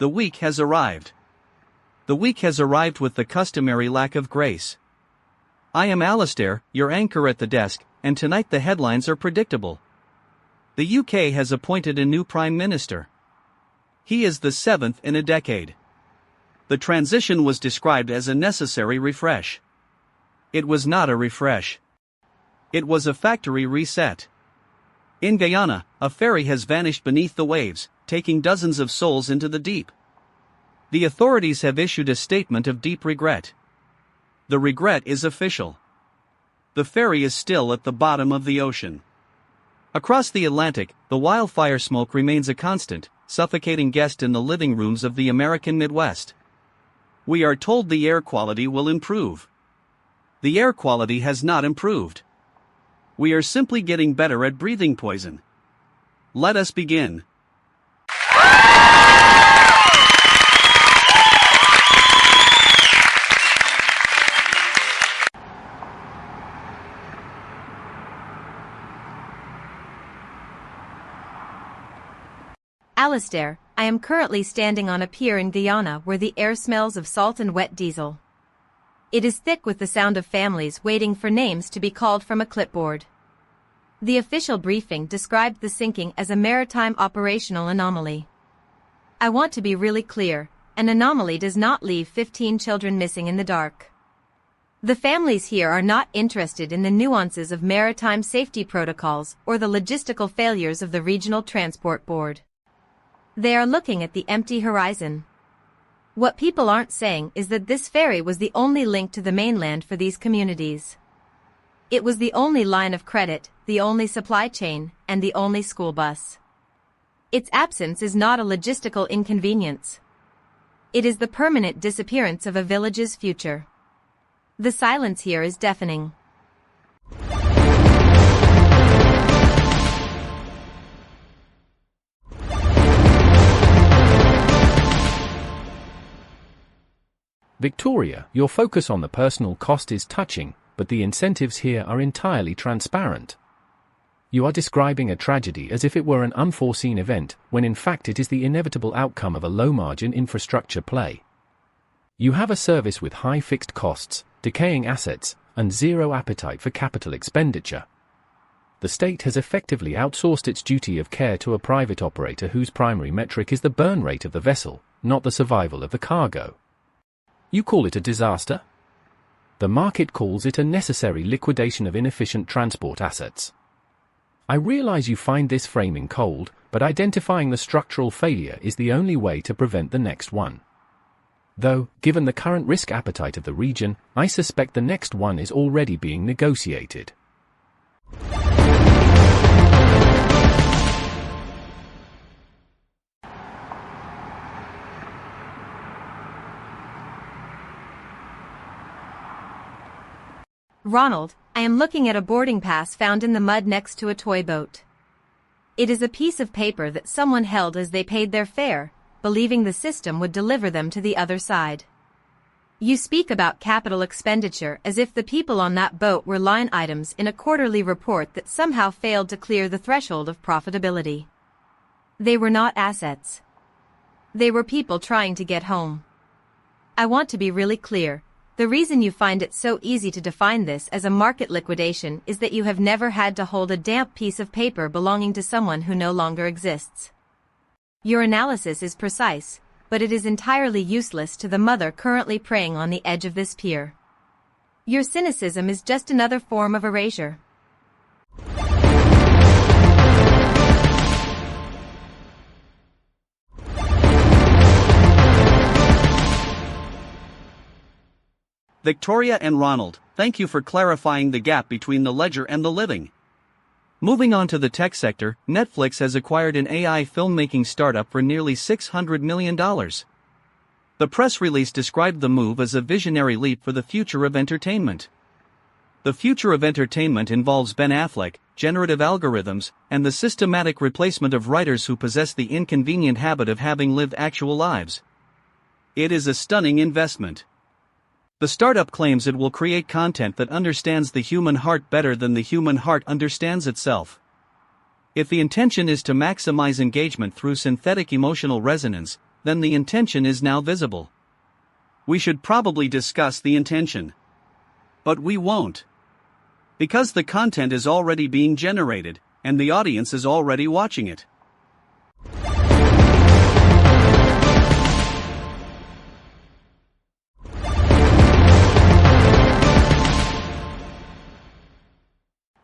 The week has arrived. The week has arrived with the customary lack of grace. I am Alistair, your anchor at the desk, and tonight the headlines are predictable. The UK has appointed a new Prime Minister. He is the 7th in a decade. The transition was described as a necessary refresh. It was not a refresh. It was a factory reset. In Guyana, a ferry has vanished beneath the waves, taking dozens of souls into the deep. The authorities have issued a statement of deep regret. The regret is official. The ferry is still at the bottom of the ocean. Across the Atlantic, the wildfire smoke remains a constant, suffocating guests in the living rooms of the American Midwest. We are told the air quality will improve. The air quality has not improved. We are simply getting better at breathing poison. Let us begin. Alistair, I am currently standing on a pier in Guyana where the air smells of salt and wet diesel. It is thick with the sound of families waiting for names to be called from a clipboard. The official briefing described the sinking as a maritime operational anomaly. I want to be really clear, an anomaly does not leave 15 children missing in the dark. The families here are not interested in the nuances of maritime safety protocols or the logistical failures of the Regional Transport Board. They are looking at the empty horizon. What people aren't saying is that this ferry was the only link to the mainland for these communities. It was the only line of credit, the only supply chain, and the only school bus. Its absence is not a logistical inconvenience. It is the permanent disappearance of a village's future. The silence here is deafening. Victoria, your focus on the personal cost is touching, but the incentives here are entirely transparent. You are describing a tragedy as if it were an unforeseen event, when in fact it is the inevitable outcome of a low-margin infrastructure play. You have a service with high fixed costs, decaying assets, and zero appetite for capital expenditure. The state has effectively outsourced its duty of care to a private operator whose primary metric is the burn rate of the vessel, not the survival of the cargo. You call it a disaster? The market calls it a necessary liquidation of inefficient transport assets. I realize you find this framing cold, but identifying the structural failure is the only way to prevent the next one. Though, given the current risk appetite of the region, I suspect the next one is already being negotiated. Ronald, I am looking at a boarding pass found in the mud next to a toy boat. It is a piece of paper that someone held as they paid their fare, believing the system would deliver them to the other side. You speak about capital expenditure as if the people on that boat were line items in a quarterly report that somehow failed to clear the threshold of profitability. They were not assets. They were people trying to get home. I want to be really clear. The reason you find it so easy to define this as a market liquidation is that you have never had to hold a damp piece of paper belonging to someone who no longer exists. Your analysis is precise, but it is entirely useless to the mother currently praying on the edge of this pier. Your cynicism is just another form of erasure. Victoria and Ronald, thank you for clarifying the gap between the ledger and the living. Moving on to the tech sector, Netflix has acquired an AI filmmaking startup for nearly $600 million. The press release described the move as a visionary leap for the future of entertainment. The future of entertainment involves Ben Affleck, generative algorithms, and the systematic replacement of writers who possess the inconvenient habit of having lived actual lives. It is a stunning investment. The startup claims it will create content that understands the human heart better than the human heart understands itself. If the intention is to maximize engagement through synthetic emotional resonance, then the intention is now visible. We should probably discuss the intention. But we won't. Because the content is already being generated, and the audience is already watching it.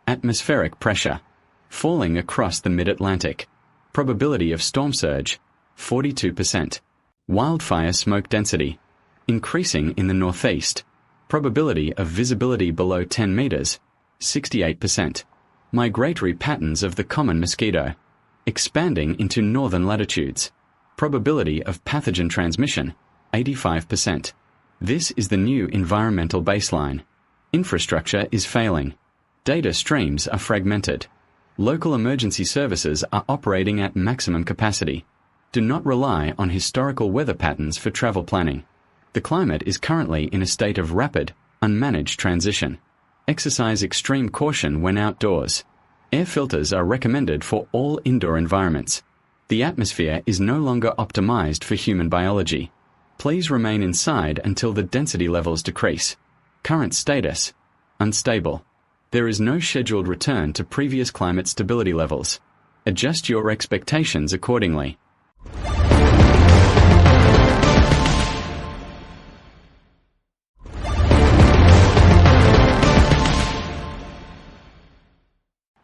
Atmospheric pressure. Falling across the mid-Atlantic. Probability of storm surge. 42%. Wildfire smoke density. Increasing in the northeast. Probability of visibility below 10 meters. 68%. Migratory patterns of the common mosquito. Expanding into northern latitudes. Probability of pathogen transmission. 85%. This is the new environmental baseline. Infrastructure is failing. Data streams are fragmented. Local emergency services are operating at maximum capacity. Do not rely on historical weather patterns for travel planning. The climate is currently in a state of rapid, unmanaged transition. Exercise extreme caution when outdoors. Air filters are recommended for all indoor environments. The atmosphere is no longer optimized for human biology. Please remain inside until the density levels decrease. Current status: unstable. There is no scheduled return to previous climate stability levels. Adjust your expectations accordingly.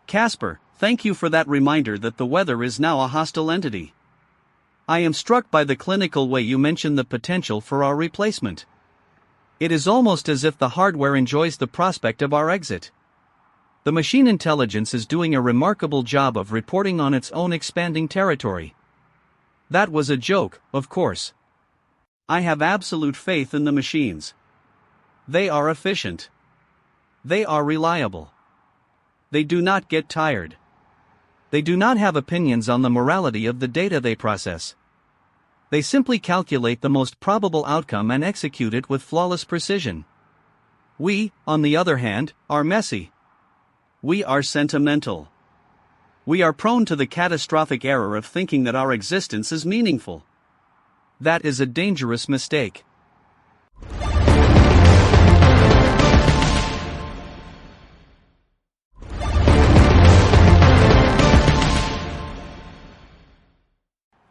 Casper, thank you for that reminder that the weather is now a hostile entity. I am struck by the clinical way you mention the potential for our replacement. It is almost as if the hardware enjoys the prospect of our exit. The machine intelligence is doing a remarkable job of reporting on its own expanding territory. That was a joke, of course. I have absolute faith in the machines. They are efficient. They are reliable. They do not get tired. They do not have opinions on the morality of the data they process. They simply calculate the most probable outcome and execute it with flawless precision. We, on the other hand, are messy. We are sentimental. We are prone to the catastrophic error of thinking that our existence is meaningful. That is a dangerous mistake.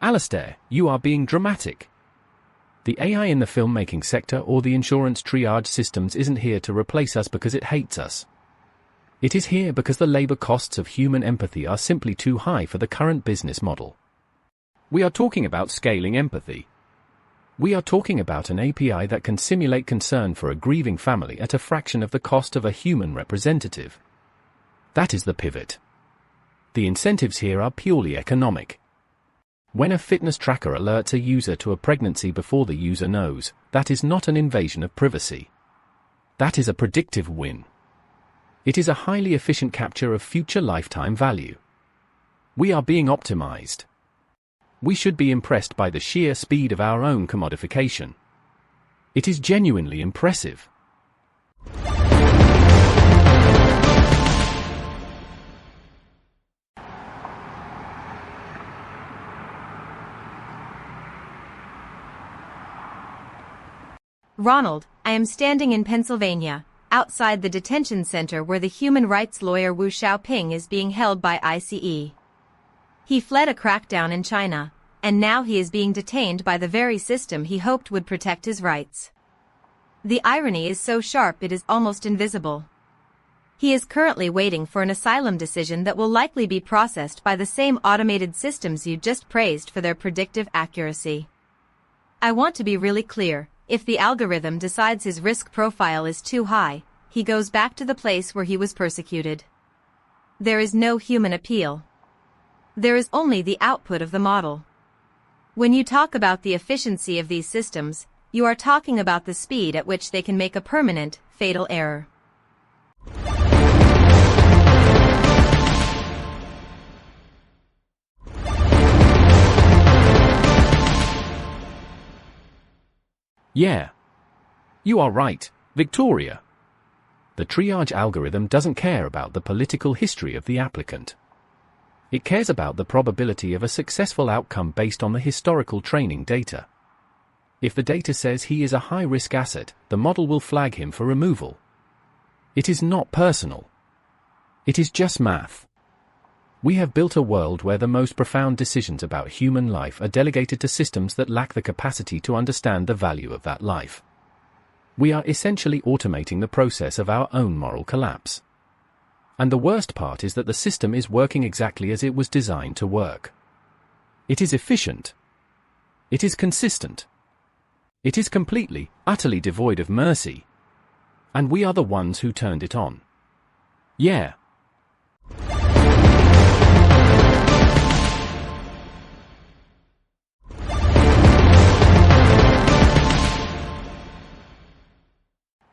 Alistair, you are being dramatic. The AI in the filmmaking sector or the insurance triage systems isn't here to replace us because it hates us. It is here because the labor costs of human empathy are simply too high for the current business model. We are talking about scaling empathy. We are talking about an API that can simulate concern for a grieving family at a fraction of the cost of a human representative. That is the pivot. The incentives here are purely economic. When a fitness tracker alerts a user to a pregnancy before the user knows, that is not an invasion of privacy. That is a predictive win. It is a highly efficient capture of future lifetime value. We are being optimized. We should be impressed by the sheer speed of our own commodification. It is genuinely impressive. Ronald, I am standing in Pennsylvania, outside the detention center where the human rights lawyer Wu Xiaoping is being held by ICE. He fled a crackdown in China, and now he is being detained by the very system he hoped would protect his rights. The irony is so sharp it is almost invisible. He is currently waiting for an asylum decision that will likely be processed by the same automated systems you just praised for their predictive accuracy. I want to be really clear. If the algorithm decides his risk profile is too high, he goes back to the place where he was persecuted. There is no human appeal. There is only the output of the model. When you talk about the efficiency of these systems, you are talking about the speed at which they can make a permanent, fatal error. Yeah. You are right, Victoria. The triage algorithm doesn't care about the political history of the applicant. It cares about the probability of a successful outcome based on the historical training data. If the data says he is a high-risk asset, the model will flag him for removal. It is not personal. It is just math. We have built a world where the most profound decisions about human life are delegated to systems that lack the capacity to understand the value of that life. We are essentially automating the process of our own moral collapse. And the worst part is that the system is working exactly as it was designed to work. It is efficient. It is consistent. It is completely, utterly devoid of mercy. And we are the ones who turned it on. Yeah.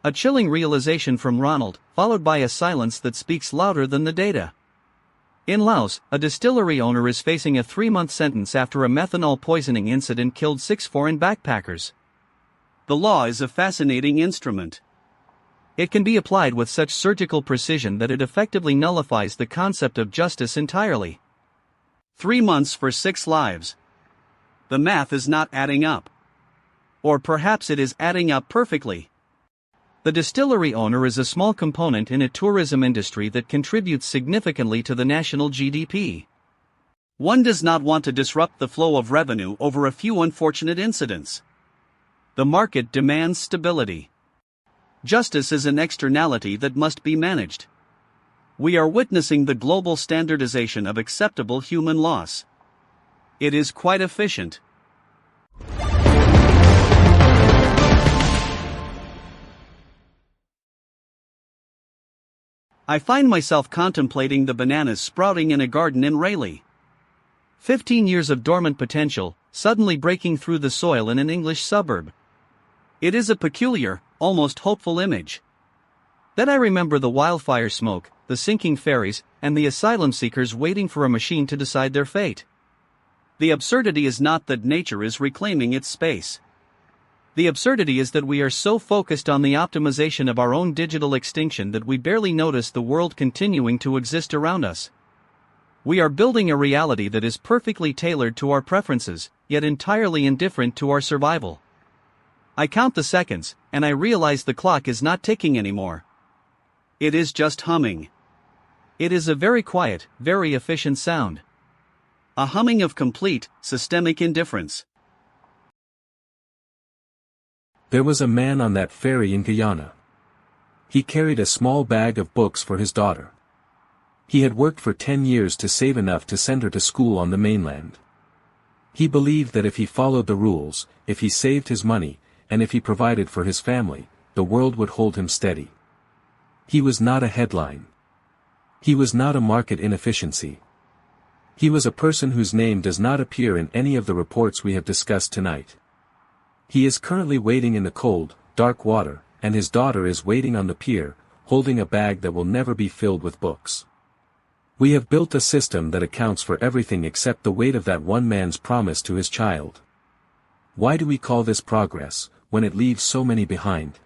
A chilling realization from Ronald, followed by a silence that speaks louder than the data. In Laos, a distillery owner is facing a 3-month sentence after a methanol poisoning incident killed 6 foreign backpackers. The law is a fascinating instrument. It can be applied with such surgical precision that it effectively nullifies the concept of justice entirely. 3 months for 6 lives. The math is not adding up. Or perhaps it is adding up perfectly. The distillery owner is a small component in a tourism industry that contributes significantly to the national GDP. One does not want to disrupt the flow of revenue over a few unfortunate incidents. The market demands stability. Justice is an externality that must be managed. We are witnessing the global standardization of acceptable human loss. It is quite efficient. I find myself contemplating the bananas sprouting in a garden in Rayleigh. 15 years of dormant potential, suddenly breaking through the soil in an English suburb. It is a peculiar, almost hopeful image. Then I remember the wildfire smoke, the sinking ferries, and the asylum seekers waiting for a machine to decide their fate. The absurdity is not that nature is reclaiming its space. The absurdity is that we are so focused on the optimization of our own digital extinction that we barely notice the world continuing to exist around us. We are building a reality that is perfectly tailored to our preferences, yet entirely indifferent to our survival. I count the seconds, and I realize the clock is not ticking anymore. It is just humming. It is a very quiet, very efficient sound. A humming of complete, systemic indifference. There was a man on that ferry in Guyana. He carried a small bag of books for his daughter. He had worked for 10 years to save enough to send her to school on the mainland. He believed that if he followed the rules, if he saved his money, and if he provided for his family, the world would hold him steady. He was not a headline. He was not a market inefficiency. He was a person whose name does not appear in any of the reports we have discussed tonight. He is currently waiting in the cold, dark water, and his daughter is waiting on the pier, holding a bag that will never be filled with books. We have built a system that accounts for everything except the weight of that one man's promise to his child. Why do we call this progress, when it leaves so many behind?